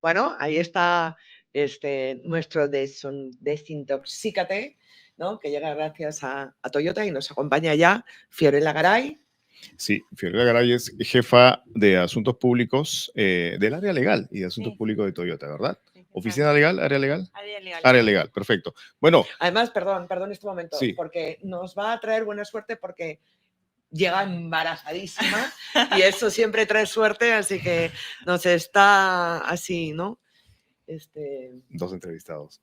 Bueno, ahí está nuestro Desintoxícate, ¿no? Que llega gracias a Toyota y nos acompaña ya Fiorella Garay. Sí, Fiorella Garay es jefa de Asuntos Públicos del área legal y de Asuntos Públicos de Toyota, ¿verdad? Sí, ¿Oficina legal? ¿Área legal? Área legal. Área legal, perfecto. Bueno. Además, perdón este momento, sí. porque nos va a traer buena suerte porque llega embarazadísima y eso siempre trae suerte, así que nos está así, ¿no? Dos entrevistados.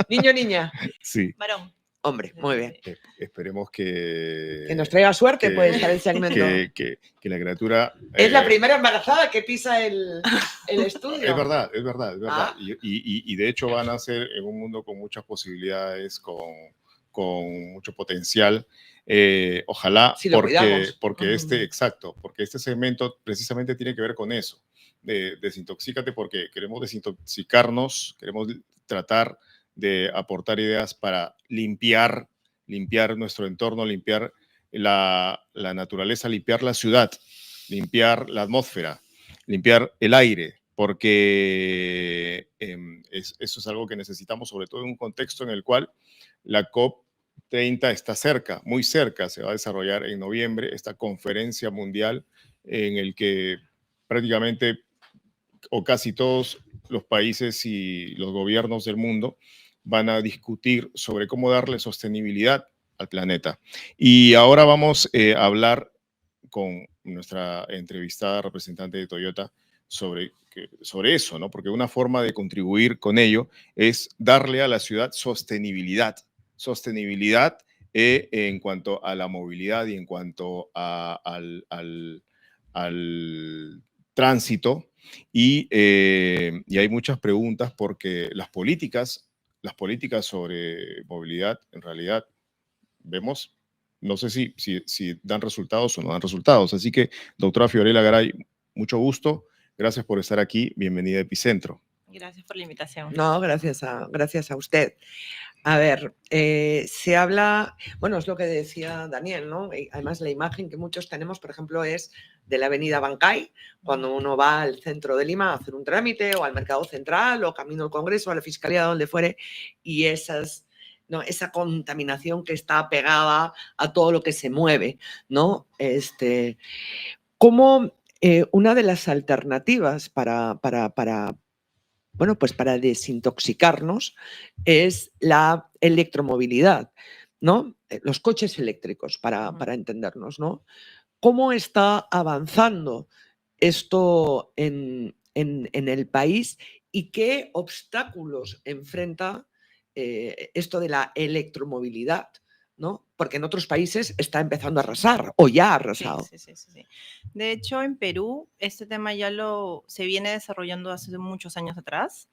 Niño, niña. Sí. Varón. Hombre, muy bien. Esperemos que nos traiga suerte, puede estar el segmento. Que la criatura... Es la primera embarazada que pisa el estudio. Es verdad. Ah. Y de hecho van a ser en un mundo con muchas posibilidades, con mucho potencial. Ojalá, si porque este segmento precisamente tiene que ver con eso. Desintoxícate, porque queremos desintoxicarnos, queremos tratar de aportar ideas para limpiar nuestro entorno, limpiar la naturaleza, limpiar la ciudad, limpiar la atmósfera, limpiar el aire, porque eso es algo que necesitamos, sobre todo en un contexto en el cual la COP30 está cerca, muy cerca. Se va a desarrollar en noviembre esta conferencia mundial en el que prácticamente o casi todos los países y los gobiernos del mundo van a discutir sobre cómo darle sostenibilidad al planeta. Y ahora vamos a hablar con nuestra entrevistada representante de Toyota sobre eso, ¿no? Porque una forma de contribuir con ello es darle a la ciudad sostenibilidad en cuanto a la movilidad y en cuanto al tránsito. Y hay muchas preguntas porque las políticas sobre movilidad, en realidad, vemos, no sé si dan resultados o no dan resultados. Así que, doctora Fiorella Garay, mucho gusto. Gracias por estar aquí. Bienvenida a Epicentro. Gracias por la invitación. No, gracias a usted. A ver, se habla, bueno, es lo que decía Daniel, ¿no? Además, la imagen que muchos tenemos, por ejemplo, es de la avenida Bancay, cuando uno va al centro de Lima a hacer un trámite, o al Mercado Central, o camino al Congreso, a la Fiscalía, donde fuere, y esa contaminación que está pegada a todo lo que se mueve, ¿no? Como una de las alternativas para desintoxicarnos es la electromovilidad, ¿no? Los coches eléctricos, para entendernos, ¿no? ¿Cómo está avanzando esto en el país y qué obstáculos enfrenta esto de la electromovilidad, ¿no? Porque en otros países está empezando a arrasar o ya ha arrasado. Sí. De hecho, en Perú este tema ya se viene desarrollando hace muchos años atrás.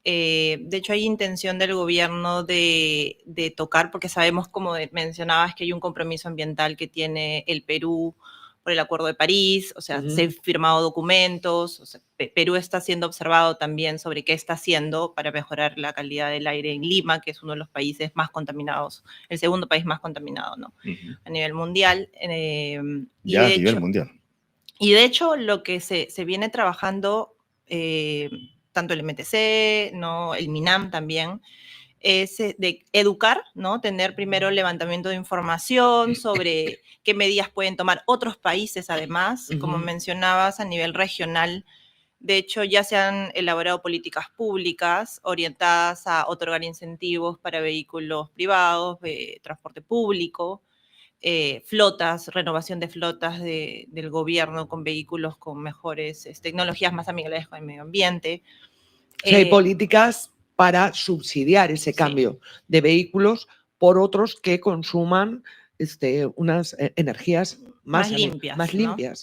De hecho, hay intención del gobierno de tocar, porque sabemos, como mencionabas, que hay un compromiso ambiental que tiene el Perú por el Acuerdo de París, o sea, se han firmado documentos, o sea, Perú está siendo observado también sobre qué está haciendo para mejorar la calidad del aire en Lima, que es uno de los países más contaminados, el segundo país más contaminado, ¿no? A nivel mundial. Ya a nivel mundial. Y de hecho, lo que se viene trabajando, tanto el MTC, ¿no? El MINAM también, es de educar, ¿no? Tener primero levantamiento de información sobre qué medidas pueden tomar otros países, además, como mencionabas, a nivel regional. De hecho, ya se han elaborado políticas públicas orientadas a otorgar incentivos para vehículos privados, transporte público, flotas, renovación de flotas del gobierno con vehículos con mejores tecnologías más amigables con el medio ambiente. O sea, hay políticas para subsidiar ese cambio de vehículos por otros que consuman unas energías más limpias,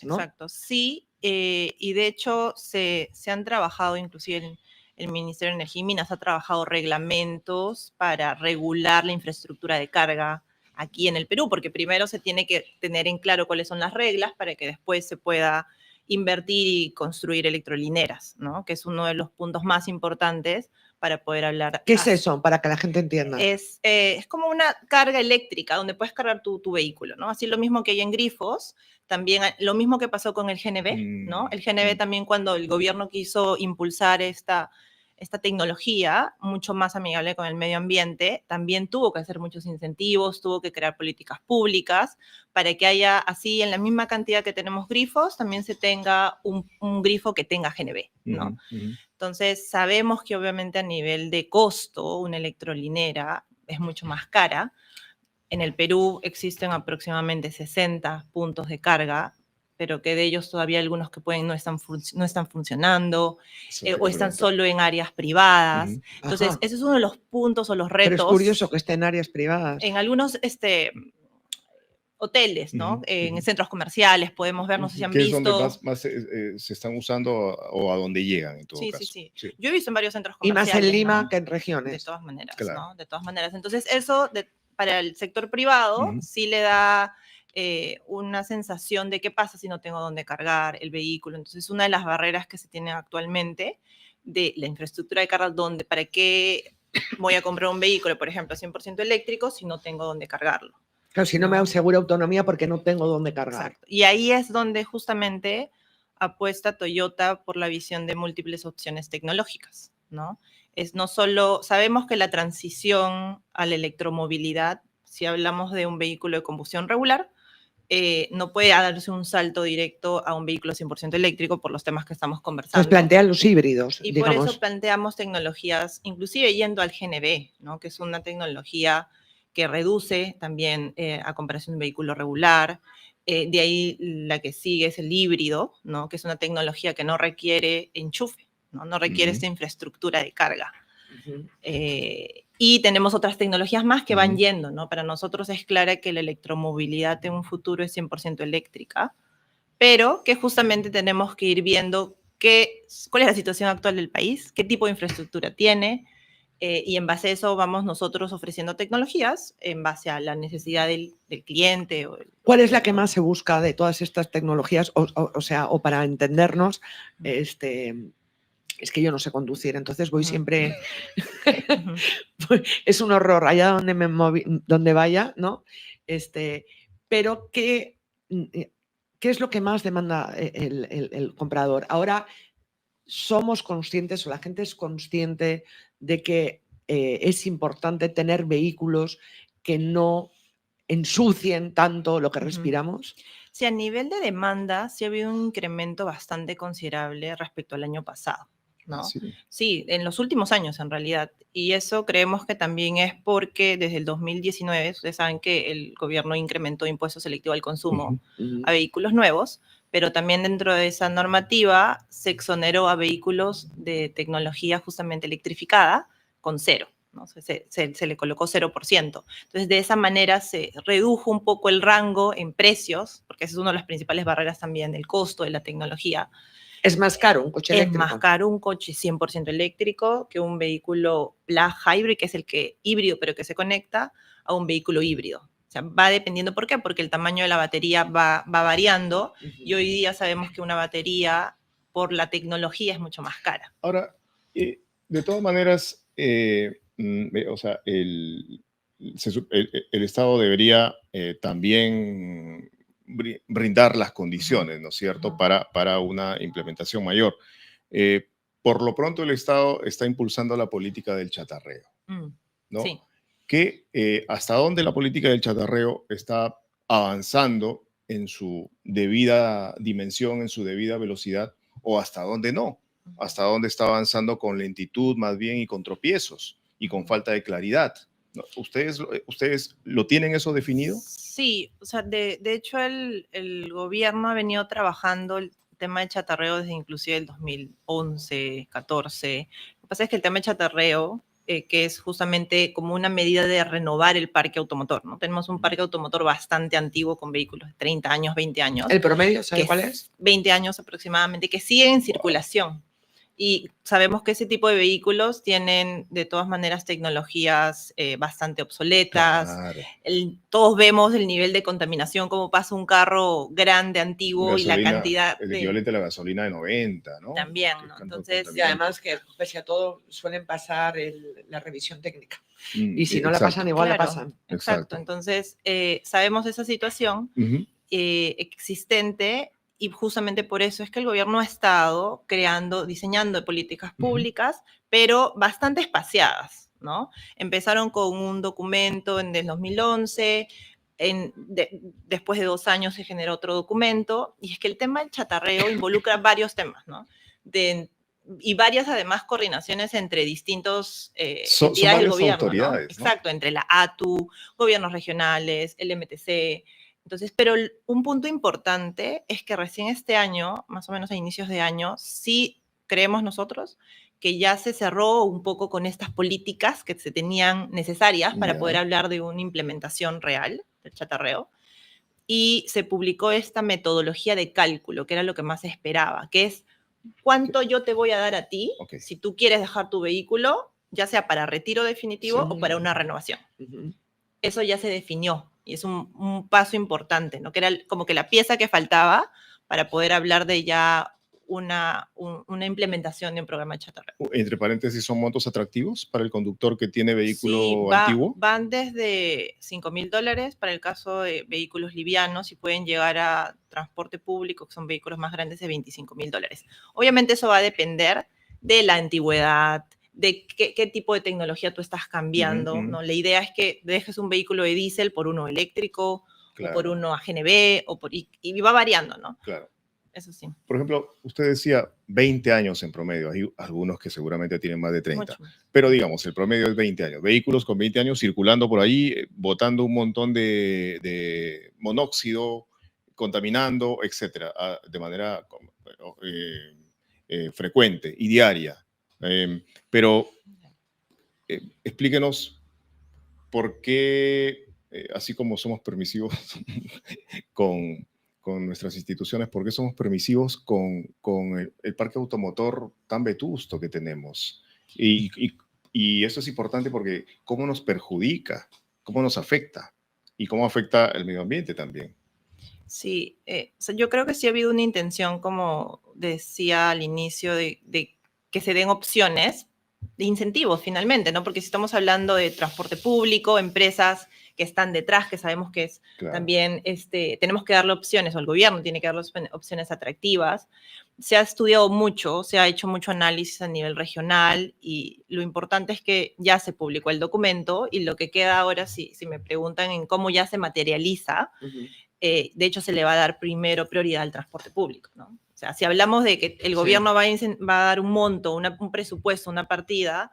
¿no? Exacto, sí, y de hecho se han trabajado, inclusive el Ministerio de Energía y Minas ha trabajado reglamentos para regular la infraestructura de carga aquí en el Perú, porque primero se tiene que tener en claro cuáles son las reglas para que después se pueda invertir y construir electrolineras, ¿no? Que es uno de los puntos más importantes para poder hablar. ¿Qué es eso? Para que la gente entienda. Es como una carga eléctrica donde puedes cargar tu vehículo, ¿no? Así lo mismo que hay en Grifos, también lo mismo que pasó con el GNV, ¿no? El GNV también, cuando el gobierno quiso impulsar esta tecnología mucho más amigable con el medio ambiente, también tuvo que hacer muchos incentivos, tuvo que crear políticas públicas para que haya, así en la misma cantidad que tenemos grifos, también se tenga un grifo que tenga GNV, ¿no? Entonces, sabemos que obviamente a nivel de costo, una electrolinera es mucho más cara. En el Perú existen aproximadamente 60 puntos de carga, pero que de ellos todavía algunos que no están funcionando, o están solo en áreas privadas. Entonces, ese es uno de los puntos o los retos. Pero es curioso que estén en áreas privadas. En algunos hoteles, ¿no? En centros comerciales podemos ver, no sé si han visto. ¿Qué es donde más se están usando o a dónde llegan en todo caso? Sí. Yo he visto en varios centros comerciales. Y más en Lima, ¿no? que en regiones. De todas maneras, claro. ¿no? De todas maneras. Entonces, eso para el sector privado sí le da una sensación de qué pasa si no tengo dónde cargar el vehículo. Entonces, una de las barreras que se tienen actualmente de la infraestructura de carga, ¿para qué voy a comprar un vehículo, por ejemplo, 100% eléctrico si no tengo dónde cargarlo? Claro, si no me aseguro autonomía porque no tengo dónde cargar. Exacto. Y ahí es donde justamente apuesta Toyota por la visión de múltiples opciones tecnológicas, ¿no? No solo, sabemos que la transición a la electromovilidad, si hablamos de un vehículo de combustión regular, no puede darse un salto directo a un vehículo 100% eléctrico por los temas que estamos conversando. Entonces plantean los híbridos, y digamos. por eso planteamos tecnologías, inclusive yendo al GNV, ¿no? Que es una tecnología que reduce también a comparación de un vehículo regular. De ahí la que sigue es el híbrido, ¿no? Que es una tecnología que no requiere enchufe, no requiere esta infraestructura de carga. Y tenemos otras tecnologías más que van yendo, ¿no? Para nosotros es clara que la electromovilidad en un futuro es 100% eléctrica, pero que justamente tenemos que ir viendo cuál es la situación actual del país, qué tipo de infraestructura tiene, y en base a eso vamos nosotros ofreciendo tecnologías en base a la necesidad del cliente. ¿Cuál es la que más se busca de todas estas tecnologías? O para entendernos, es que yo no sé conducir, entonces voy siempre... Es un horror, allá donde vaya, ¿no? Pero ¿qué es lo que más demanda el comprador? Ahora somos conscientes, o la gente es consciente de que es importante tener vehículos que no ensucien tanto lo que respiramos. Sí, a nivel de demanda sí ha habido un incremento bastante considerable respecto al año pasado, ¿no? Sí, en los últimos años en realidad. Y eso creemos que también es porque desde el 2019, ustedes saben que el gobierno incrementó impuesto selectivo al consumo a vehículos nuevos, pero también dentro de esa normativa se exoneró a vehículos de tecnología justamente electrificada con cero, ¿no? Se le colocó 0%. Entonces, de esa manera se redujo un poco el rango en precios, porque esa es una de las principales barreras también del costo de la tecnología. ¿Es más caro un coche eléctrico? Es más caro un coche 100% eléctrico que un vehículo plug-hybrid, que es el que híbrido, pero que se conecta a un vehículo híbrido. O sea, va dependiendo. ¿Por qué? Porque el tamaño de la batería va variando y hoy día sabemos que una batería por la tecnología es mucho más cara. Ahora, de todas maneras, o sea, el Estado debería también brindar las condiciones, ¿no es cierto?, para una implementación mayor. Por lo pronto, el Estado está impulsando la política del chatarreo, ¿no? Sí. ¿Hasta dónde la política del chatarreo está avanzando en su debida dimensión, en su debida velocidad, o hasta dónde no? ¿Hasta dónde está avanzando con lentitud más bien y con tropiezos y con falta de claridad? ¿Ustedes lo tienen eso definido? Sí, o sea, de hecho el gobierno ha venido trabajando el tema de chatarreo desde inclusive el 2011, 14. Lo que pasa es que el tema de chatarreo, que es justamente como una medida de renovar el parque automotor, ¿no? Tenemos un parque automotor bastante antiguo con vehículos de 30 años, 20 años. ¿El promedio, sabe cuál es? 20 años aproximadamente, que siguen en circulación. Y sabemos que ese tipo de vehículos tienen de todas maneras tecnologías bastante obsoletas. Claro. Todos vemos el nivel de contaminación, cómo pasa un carro grande, antiguo, y la Gasolina, cantidad el de... equivalente a la gasolina de 90, ¿no? También, Que ¿no? tanto Entonces, Y contaminante. además que, pese a todo, suelen pasar la revisión técnica. Mm, Y si no la exacto. pasan, igual la claro, pasan. exacto. Exacto. Entonces, sabemos esa situación Ujú. existente, y justamente por eso es que el gobierno ha estado diseñando políticas públicas, pero bastante espaciadas, ¿no? Empezaron con un documento en el 2011, después de 2 años se generó otro documento, y es que el tema del chatarreo involucra varios temas, ¿no? Y varias, además, coordinaciones entre distintos Son entidades del varias gobierno, ¿no? autoridades, ¿no? Exacto, entre la ATU, gobiernos regionales, el MTC. Entonces, pero un punto importante es que recién este año, más o menos a inicios de año, sí creemos nosotros que ya se cerró un poco con estas políticas que se tenían necesarias para Ya. poder hablar de una implementación real del chatarreo. Y se publicó esta metodología de cálculo, que era lo que más se esperaba, que es cuánto yo te voy a dar a ti Ok. si tú quieres dejar tu vehículo, ya sea para retiro definitivo Sí. o para una renovación. Ujú. Eso ya se definió y es un paso importante, ¿no? Que era como que la pieza que faltaba para poder hablar de ya una implementación de un programa de chatarra. Entre paréntesis, ¿son montos atractivos para el conductor que tiene Sí, vehículo antiguo? van desde $5.000 para el caso de vehículos livianos, y pueden llegar a transporte público, que son vehículos más grandes, de $25.000. Obviamente eso va a depender de la antigüedad, de qué tipo de tecnología tú estás cambiando, Ujú, ¿no? La idea es que dejes un vehículo de diésel por uno eléctrico, o por claro, uno AGNB, y va variando, ¿no? claro. Eso sí, Por ejemplo, usted decía 20 años en promedio. Hay algunos que seguramente tienen más de 30. mucho más. Pero digamos, el promedio es 20 años. Vehículos con 20 años circulando por ahí, botando un montón de monóxido, contaminando, etcétera, de manera frecuente y diaria. Pero explíquenos por qué, así como somos permisivos con, con nuestras instituciones, por qué somos permisivos con el parque automotor tan vetusto que tenemos. Y eso es importante porque cómo nos perjudica, cómo nos afecta y cómo afecta el medio ambiente también. Sí, o sea, yo creo que sí ha habido una intención, como decía al inicio, de que se den opciones de incentivos finalmente, ¿no? Porque si estamos hablando de transporte público, empresas que están detrás, que sabemos que es Claro. también, tenemos que darle opciones, o el gobierno tiene que darle opciones atractivas. Se ha estudiado mucho, se ha hecho mucho análisis a nivel regional, y lo importante es que ya se publicó el documento, y lo que queda ahora, si me preguntan en cómo ya se materializa, Ujú. de hecho se le va a dar primero prioridad al transporte público, ¿no? O sea, si hablamos de que el gobierno va a dar un monto, un presupuesto, una partida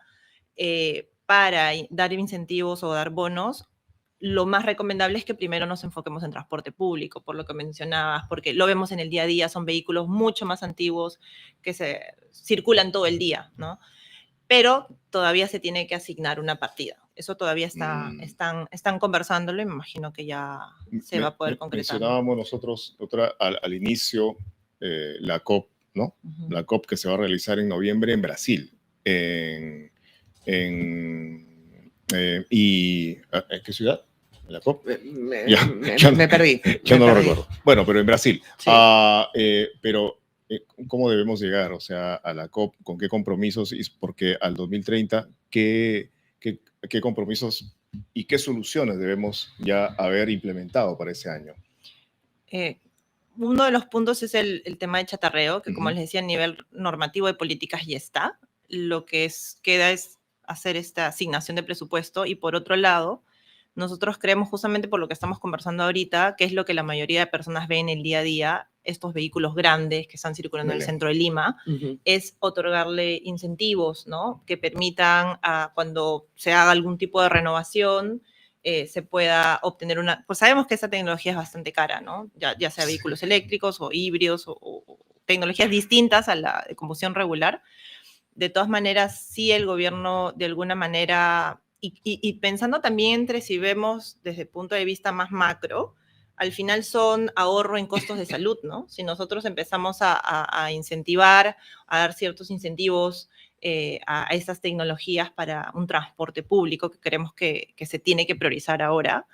para dar incentivos o dar bonos, lo más recomendable es que primero nos enfoquemos en transporte público, por lo que mencionabas, porque lo vemos en el día a día, son vehículos mucho más antiguos que se circulan todo el día, ¿no? Pero todavía se tiene que asignar una partida. Eso todavía están conversándolo, y me imagino que ya se va a poder concretar, ¿no? Mencionábamos nosotros, doctora, al inicio la COP, ¿no? Ujú. La COP que se va a realizar en noviembre en Brasil. ¿En qué ciudad? ¿En la COP? Me perdí. Ya me no lo perdí. recuerdo. Bueno, pero en Brasil. Sí. Pero, ¿cómo debemos llegar? O sea, a la COP, ¿con qué compromisos? Y porque al 2030, ¿qué compromisos y qué soluciones debemos ya haber implementado para ese año? Uno de los puntos es el tema de chatarreo, que, como Ujú. les decía, a nivel normativo de políticas ya está. Lo que queda es hacer esta asignación de presupuesto, y por otro lado, nosotros creemos, justamente por lo que estamos conversando ahorita, que es lo que la mayoría de personas ven en el día a día, estos vehículos grandes que están circulando en el Belén. centro de Lima, Ujú. es otorgarle incentivos, ¿no? Que permitan, cuando se haga algún tipo de renovación, se pueda obtener una... Pues sabemos que esa tecnología es bastante cara, ¿no? Ya sea Sí. vehículos eléctricos o híbridos, o tecnologías distintas a la de combustión regular. De todas maneras, sí, el gobierno, de alguna manera, y pensando también entre, si vemos desde el punto de vista más macro, al final son ahorro en costos de salud, ¿no? Si nosotros empezamos a incentivar, a dar ciertos incentivos a estas tecnologías para un transporte público que creemos que se tiene que priorizar ahora,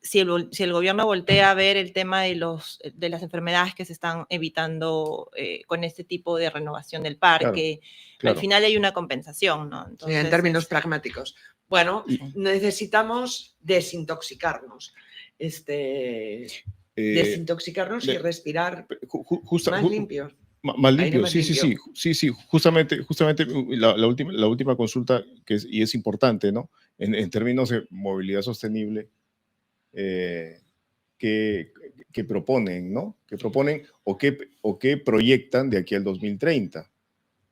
si el gobierno voltea a ver el tema de las enfermedades que se están evitando con este tipo de renovación del parque, Claro. al final hay una compensación, ¿no? Entonces, en términos pragmáticos. Bueno, necesitamos desintoxicarnos. Desintoxicarnos y respirar más limpio. Más limpio, sí. Justamente la última consulta, y es importante, ¿no? En términos de movilidad sostenible, que proponen, ¿no? ¿Qué proponen o qué proyectan de aquí al 2030?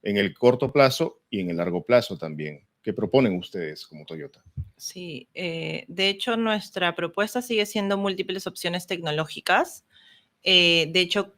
En el corto plazo y en el largo plazo también. ¿Qué proponen ustedes como Toyota? Sí, de hecho nuestra propuesta sigue siendo múltiples opciones tecnológicas. De hecho,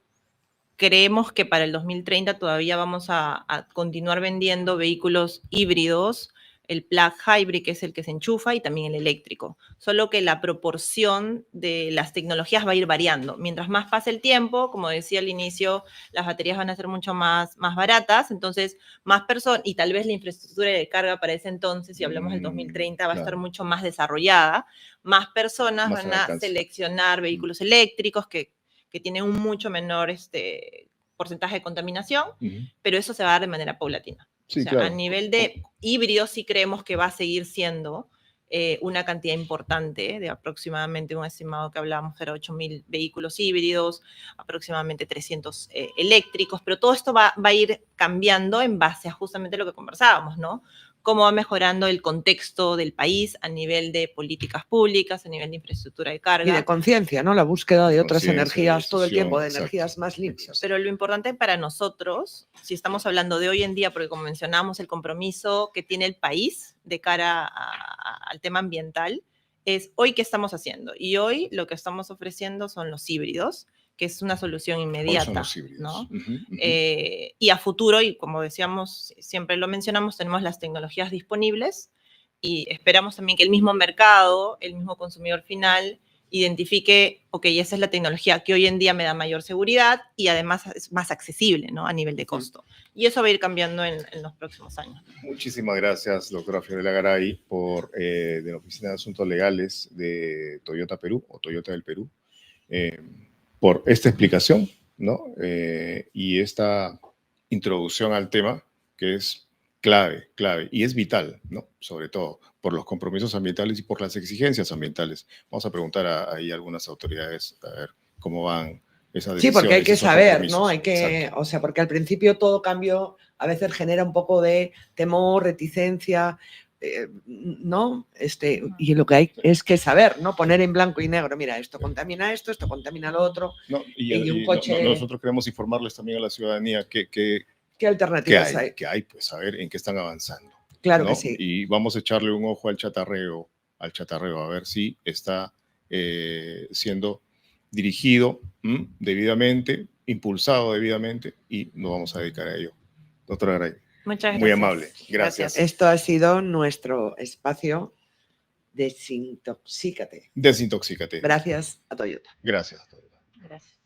creemos que para el 2030 todavía vamos a continuar vendiendo vehículos híbridos, el plug hybrid, que es el que se enchufa, y también el eléctrico. Solo que la proporción de las tecnologías va a ir variando. Mientras más pase el tiempo, como decía al inicio, las baterías van a ser mucho más baratas, entonces más personas, y tal vez la infraestructura de carga para ese entonces, si hablamos del 2030, va a estar mucho más desarrollada. Más personas van a seleccionar vehículos eléctricos que tienen un mucho menor porcentaje de contaminación, pero eso se va a dar de manera paulatina. Sí, o sea, claro. A nivel de híbridos sí creemos que va a seguir siendo una cantidad importante, de aproximadamente un estimado que hablábamos era 8.000 vehículos híbridos, aproximadamente 300 eléctricos, pero todo esto va a ir cambiando en base a justamente lo que conversábamos, ¿no? Cómo va mejorando el contexto del país a nivel de políticas públicas, a nivel de infraestructura de carga. Y de conciencia, ¿no? La búsqueda de otras energías de todo el tiempo, de exacto, energías más limpias. Pero lo importante para nosotros, si estamos hablando de hoy en día, porque como mencionamos, el compromiso que tiene el país de cara al tema ambiental, es hoy qué estamos haciendo. Y hoy lo que estamos ofreciendo son los híbridos, que es una solución inmediata, ¿no? Y a futuro, y como decíamos, siempre lo mencionamos, tenemos las tecnologías disponibles y esperamos también que el mismo mercado, el mismo consumidor final, identifique, ok, esa es la tecnología que hoy en día me da mayor seguridad y además es más accesible, ¿no? A nivel de costo. Y eso va a ir cambiando en los próximos años. Muchísimas gracias, doctora Fiorella Garay, de la Oficina de Asuntos Legales de Toyota Perú, o Toyota del Perú, por esta explicación, ¿no? Y esta introducción al tema que es clave y es vital, ¿no? Sobre todo por los compromisos ambientales y por las exigencias ambientales. Vamos a preguntar ahí a algunas autoridades a ver cómo van esas decisiones. Sí, porque hay que saber, ¿no? Exacto. O sea, porque al principio todo cambio a veces genera un poco de temor, reticencia, ¿no? Y lo que hay es que saber, ¿no? Poner en blanco y negro, mira, esto contamina esto contamina lo otro. No, y un coche... nosotros queremos informarles también a la ciudadanía ¿Qué alternativas hay? ¿Qué hay? Pues a ver en qué están avanzando. Claro, ¿no? que sí. Y vamos a echarle un ojo al chatarreo, a ver si está siendo dirigido debidamente, impulsado debidamente, y nos vamos a dedicar a ello. Doctora Garay. Muchas gracias. Muy amable. Gracias. Esto ha sido nuestro espacio Desintoxícate. Desintoxícate. Gracias a Toyota. Gracias. Gracias.